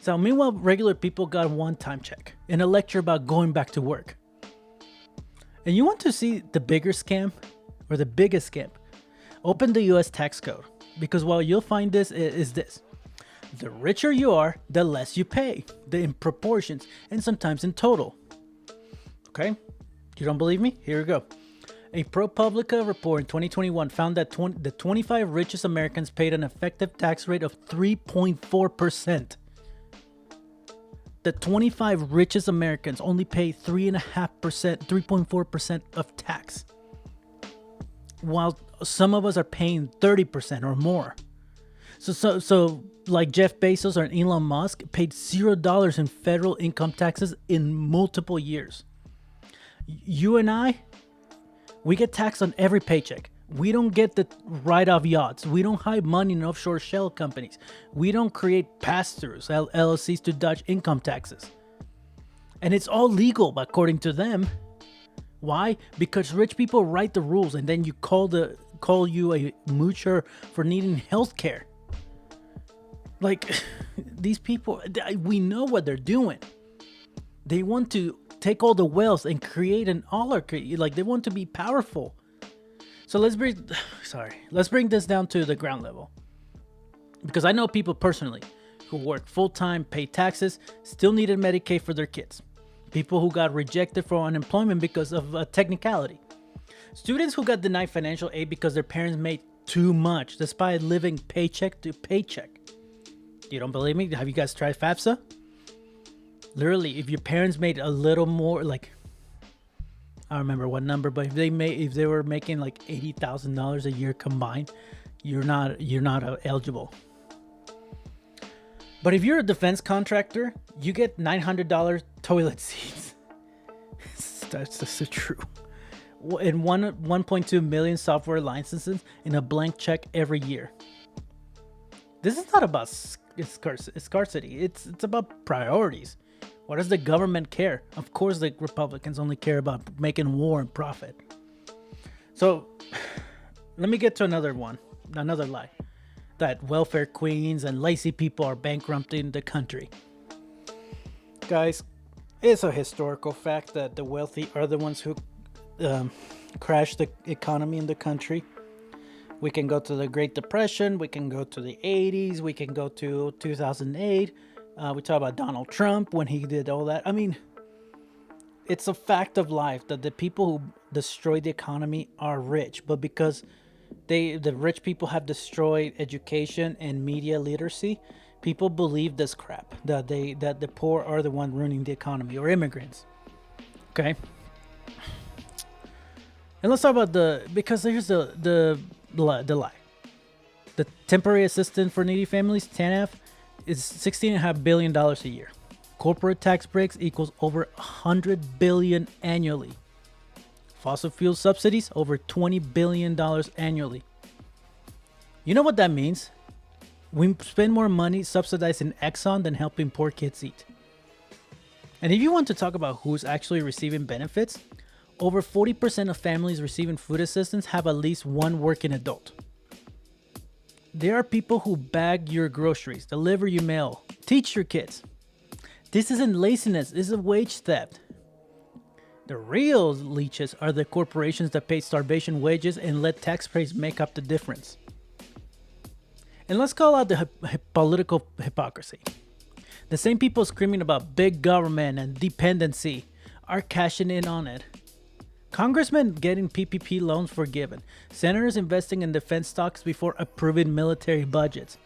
C: So meanwhile, regular people got a one-time check and a lecture about going back to work. And you want to see the bigger scam, or the biggest scam? Open the US tax code, because what you'll find this is this. The richer you are, the less you pay, in proportions, and sometimes in total. Okay? You don't believe me? Here we go. A ProPublica report in 2021 found that the 25 richest Americans paid an effective tax rate of 3.4%. The 25 richest Americans only pay 3.4% of tax, while some of us are paying 30% or more. So like Jeff Bezos or Elon Musk paid $0 in federal income taxes in multiple years. You and I, we get taxed on every paycheck. We don't get the write-off yachts. We don't hide money in offshore shell companies. We don't create pass-throughs, LLCs, to dodge income taxes. And it's all legal according to them. Why? Because rich people write the rules, and then you call you a moocher for needing health care. Like, these people, we know what they're doing. They want to take all the wealth and create an oligarchy. Like, they want to be powerful. So let's bring this down to the ground level. Because I know people personally who work full-time, pay taxes, still needed Medicaid for their kids. People who got rejected for unemployment because of a technicality. Students who got denied financial aid because their parents made too much despite living paycheck to paycheck. You don't believe me? Have you guys tried FAFSA? Literally, if your parents made a little more, like, I don't remember what number, but if they were making like $80,000 a year combined, you're not eligible. But if you're a defense contractor, you get $900 toilet seats. That's so true. And 1.2 million software licenses and a blank check every year. This is not about scarcity. It's about priorities. What does the government care? Of course, the Republicans only care about making war and profit. So, let me get to another lie. That welfare queens and lazy people are bankrupting the country. Guys, it's a historical fact that the wealthy are the ones who crashed the economy in the country. We can go to the Great Depression. We can go to the 80s. We can go to 2008. We talk about Donald Trump when he did all that. I mean, it's a fact of life that the people who destroyed the economy are rich, but because the rich people have destroyed education and media literacy, people believe this crap that the poor are the one ruining the economy, or immigrants. Okay. And let's talk about because here's the lie. The temporary assistance for needy families, TANF, is $16.5 billion a year. Corporate tax breaks equals over $100 billion annually. Fossil fuel subsidies, over $20 billion annually. You know what that means? We spend more money subsidizing Exxon than helping poor kids eat. And if you want to talk about who's actually receiving benefits, over 40% of families receiving food assistance have at least one working adult. There are people who bag your groceries, deliver your mail, teach your kids. This isn't laziness, this is wage theft. The real leeches are the corporations that pay starvation wages and let taxpayers make up the difference. And let's call out the political hypocrisy. The same people screaming about big government and dependency are cashing in on it. Congressmen getting PPP loans forgiven. Senators investing in defense stocks before approving military budgets.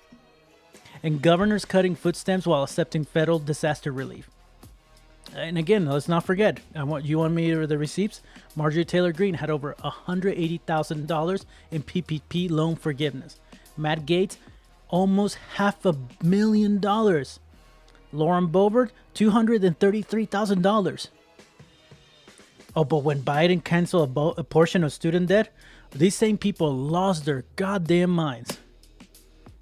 C: And governors cutting food stamps while accepting federal disaster relief. And again, let's not forget, you want me to read the receipts? Marjorie Taylor Greene had over $180,000 in PPP loan forgiveness. Matt Gaetz, almost $500,000. Lauren Boebert, $233,000. Oh, but when Biden canceled a portion of student debt, these same people lost their goddamn minds.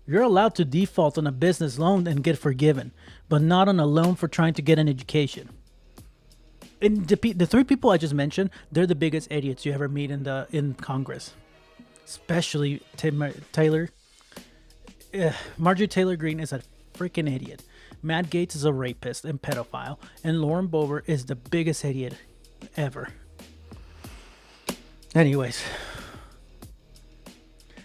C: You're allowed to default on a business loan and get forgiven, but not on a loan for trying to get an education. And the three people I just mentioned, they're the biggest idiots you ever meet in Congress. Especially Taylor. Marjorie Taylor Greene is a freaking idiot. Matt Gaetz is a rapist and pedophile, and Lauren Boebert is the biggest idiot ever. Anyways,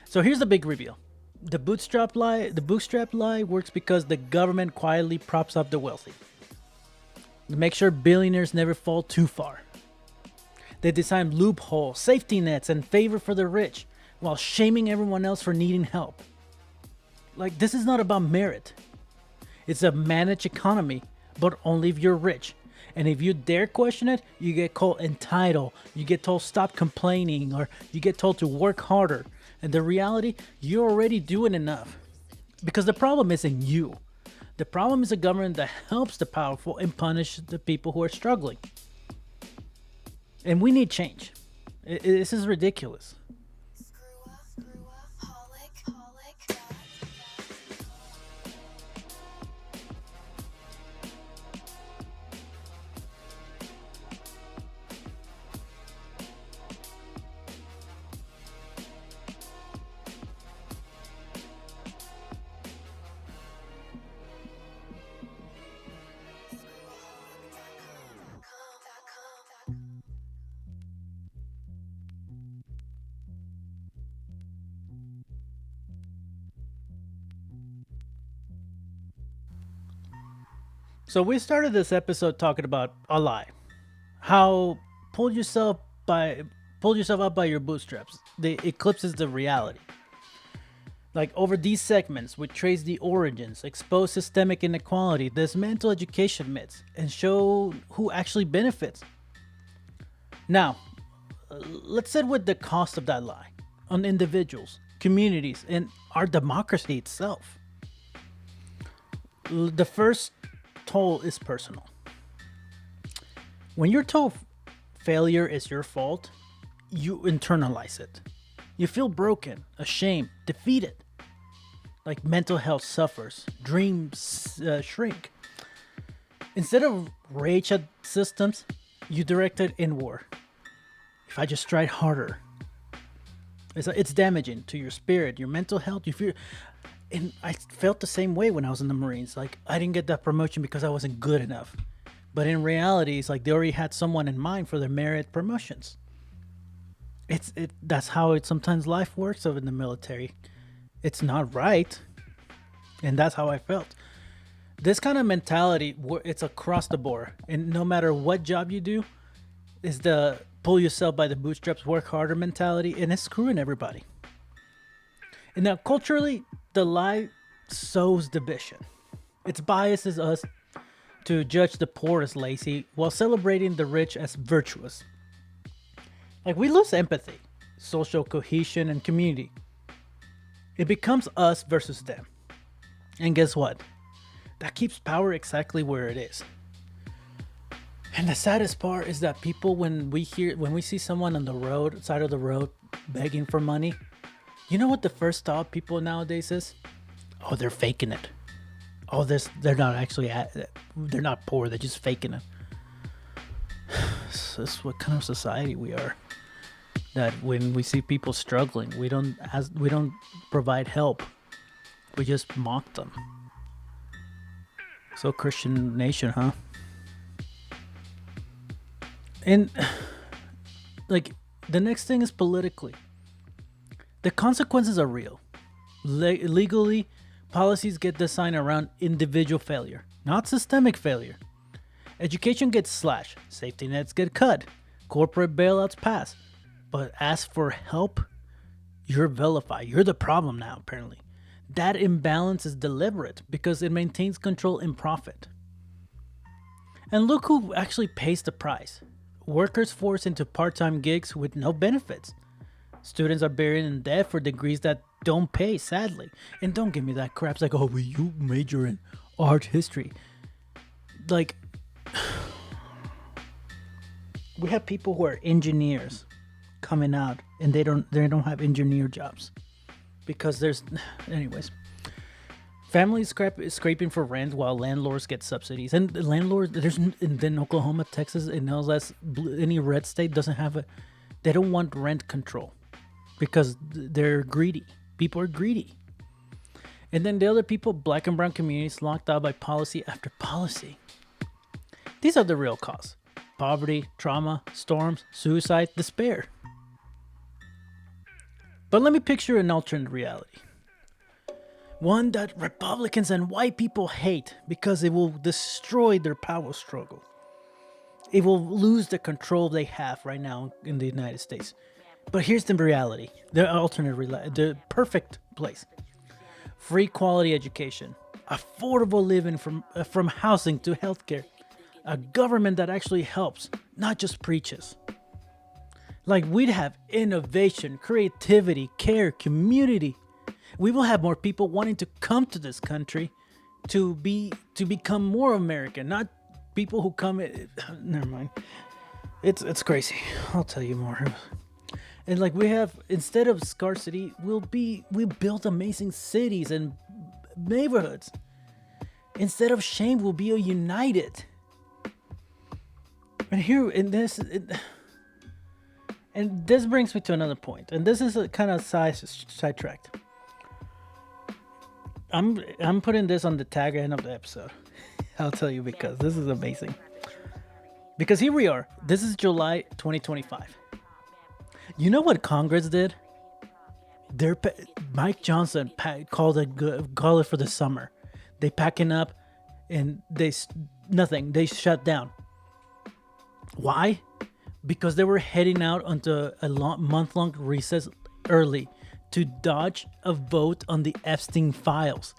C: so here's the big reveal. The bootstrap lie works because the government quietly props up the wealthy. They make sure billionaires never fall too far. They design loopholes, safety nets, and favor for the rich, while shaming everyone else for needing help. Like, this is not about merit. It's a managed economy, but only if you're rich. And if you dare question it, you get called entitled. You get told stop complaining, or you get told to work harder. And the reality, you're already doing enough. Because the problem isn't you. The problem is a government that helps the powerful and punish the people who are struggling. And we need change. This is ridiculous. So we started this episode talking about a lie. How pull yourself up by your bootstraps. The eclipses the reality. Like over these segments, we trace the origins, expose systemic inequality, dismantle education myths, and show who actually benefits. Now, let's sit with the cost of that lie on individuals, communities, and our democracy itself. The first toll is personal. When you're told failure is your fault, you internalize it. You feel broken, ashamed, defeated. Like mental health suffers, dreams shrink. Instead of rage at systems, you direct it inward. If I just tried harder, it's damaging to your spirit, your mental health. You feel, and I felt the same way when I was in the Marines. Like I didn't get that promotion because I wasn't good enough. But in reality, it's like they already had someone in mind for their merit promotions. That's how sometimes life works in the military. It's not right, and that's how I felt. This kind of mentality, it's across the board, and no matter what job you do, is the pull yourself by the bootstraps, work harder mentality, and it's screwing everybody. And now, culturally, the lie sows division. It biases us to judge the poor as lazy while celebrating the rich as virtuous. Like we lose empathy, social cohesion, and community. It becomes us versus them. And guess what? That keeps power exactly where it is. And the saddest part is that people, when we see someone on the side of the road begging for money, you know what the first thought people nowadays is? Oh, they're faking it. Oh, they're not actually they're not poor, they're just faking it. This is what kind of society we are. That when we see people struggling, we don't provide help. We just mock them. So Christian nation, huh? And like the next thing is politically. The consequences are real. Legally, policies get designed around individual failure, not systemic failure. Education gets slashed, safety nets get cut, corporate bailouts pass. But ask for help, you're vilified. You're the problem now, apparently. That imbalance is deliberate because it maintains control and profit. And look who actually pays the price. Workers forced into part-time gigs with no benefits. Students are buried in debt for degrees that don't pay, sadly. And don't give me that crap. It's like, oh, well, you major in art history. Like, we have people who are engineers coming out and they don't have engineer jobs because anyways, families scraping for rent while landlords get subsidies, and the landlords in Oklahoma, Texas, and any red state doesn't have they don't want rent control because they're greedy. People are greedy. And then the other people, black and brown communities, locked out by policy after policy. These are the real cause: poverty, trauma, storms, suicide, despair. But let me picture an alternate reality. One that Republicans and white people hate because it will destroy their power struggle. It will lose the control they have right now in the United States. But here's the reality, the perfect place. Free quality education, affordable living from housing to healthcare, a government that actually helps, not just preaches. Like we'd have innovation, creativity, care, community. We will have more people wanting to come to this country to become more American, not people who come. Never mind. It's crazy. I'll tell you more. And like we have, instead of scarcity, we build amazing cities and neighborhoods. Instead of shame, we'll be united. And here in this. And this brings me to another point, and this is a kind of sidetracked. I'm putting this on the tagline of the episode. I'll tell you because this is amazing. Because here we are. This is July 2025. You know what Congress did? Mike Johnson called it for the summer. They packing up, and they shut down. Why? Because they were heading out onto a month-long recess early to dodge a vote on the Epstein files.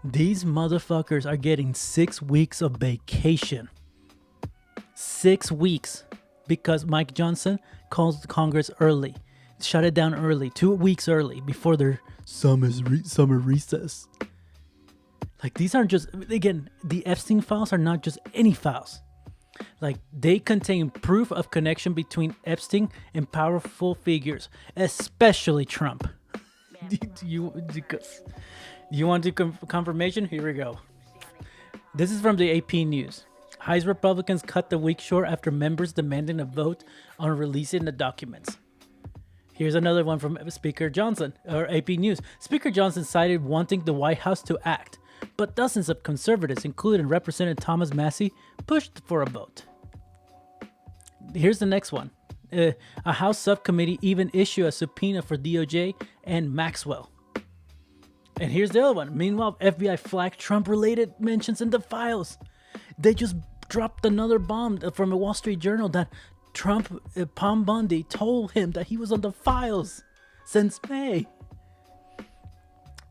C: These motherfuckers are getting 6 weeks of vacation. 6 weeks because Mike Johnson calls Congress early. Shut it down early, 2 weeks early before their summer recess. Like, these aren't just, again, the Epstein files are not just any files. Like, they contain proof of connection between Epstein and powerful figures, especially Trump. You want to confirmation? Here we go. This is from the AP News. House Republicans cut the week short after members demanding a vote on releasing the documents. Here's another one from Speaker Johnson, or AP News. Speaker Johnson cited wanting the White House to act, but dozens of conservatives, including Representative Thomas Massie, pushed for a vote. Here's the next one. A House subcommittee even issued a subpoena for DOJ and Maxwell. And here's the other one. Meanwhile, FBI flagged Trump-related mentions in the files. They just dropped another bomb from a Wall Street Journal that Trump, Palm Bundy, told him that he was on the files since May.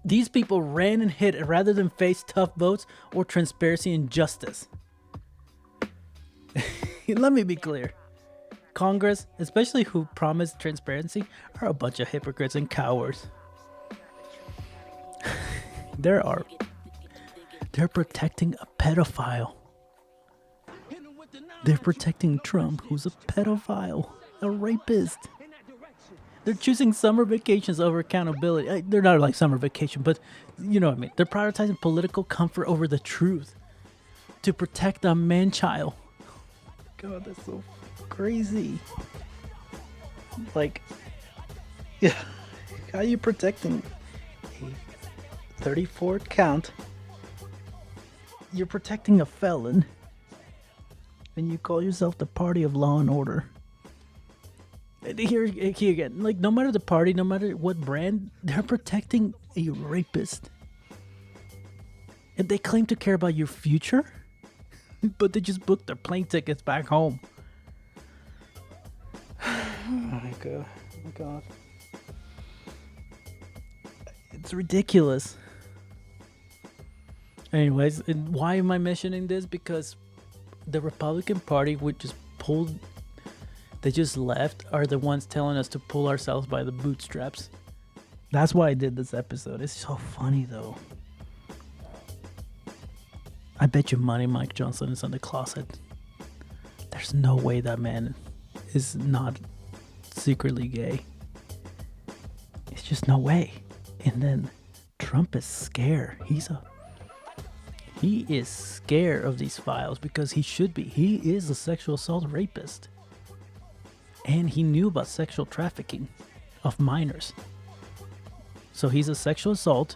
C: These people ran and hid rather than face tough votes or transparency and justice. Let me be clear. Congress, especially who promised transparency, are a bunch of hypocrites and cowards. They're protecting a pedophile. They're protecting Trump, who's a pedophile, a rapist. They're choosing summer vacations over accountability. They're not like summer vacation, but you know what I mean. They're prioritizing political comfort over the truth to protect a man-child. God, that's so crazy. Like, yeah, how are you protecting a 34 count? You're protecting a felon, and you call yourself the party of law and order. Here again, like, no matter the party, no matter what brand, they're protecting a rapist. And they claim to care about your future, but they just booked their plane tickets back home. Oh my god. It's ridiculous. Anyways, and why am I mentioning this? Because the Republican Party would just pull... They just left are the ones telling us to pull ourselves by the bootstraps. That's why I did this episode. It's so funny though. I bet you money Mike Johnson is in the closet. There's no way that man is not secretly gay. It's just no way. And then Trump is scared. He is scared of these files because he should be. He is a sexual assault rapist. And he knew about sexual trafficking of minors. So he's a sexual assault,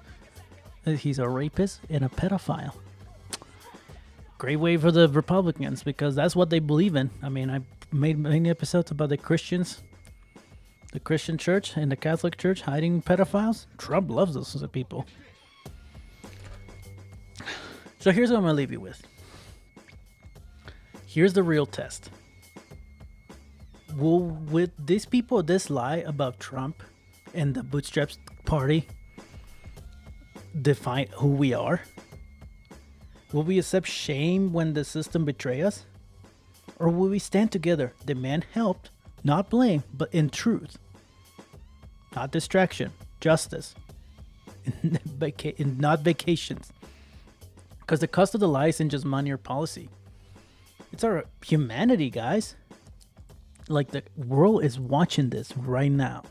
C: he's a rapist, and a pedophile. Great way for the Republicans because that's what they believe in. I mean, I made many episodes about the Christians, the Christian church and the Catholic church hiding pedophiles. Trump loves those people. So here's what I'm going to leave you with. Here's the real test. Will, with these people, this lie about Trump and the Bootstraps party define who we are? Will we accept shame when the system betrays us? Or will we stand together, demand help, not blame, but in truth? Not distraction, justice, and not vacations. Because the cost of the lie isn't just money or policy. It's our humanity, guys. Like, the world is watching this right now.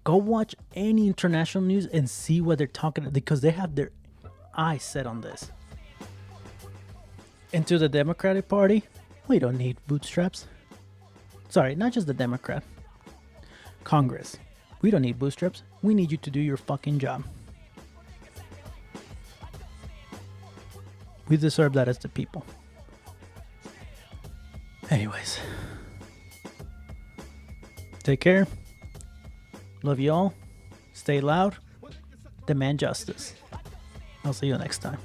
C: Go watch any international news and see what they're talking about because they have their eyes set on this. And to the Democratic Party, we don't need bootstraps. Sorry, not just the Democrat. Congress, we don't need bootstraps. We need you to do your fucking job. We deserve that as the people. Anyways. Take care. Love you all. Stay loud. Demand justice. I'll see you next time.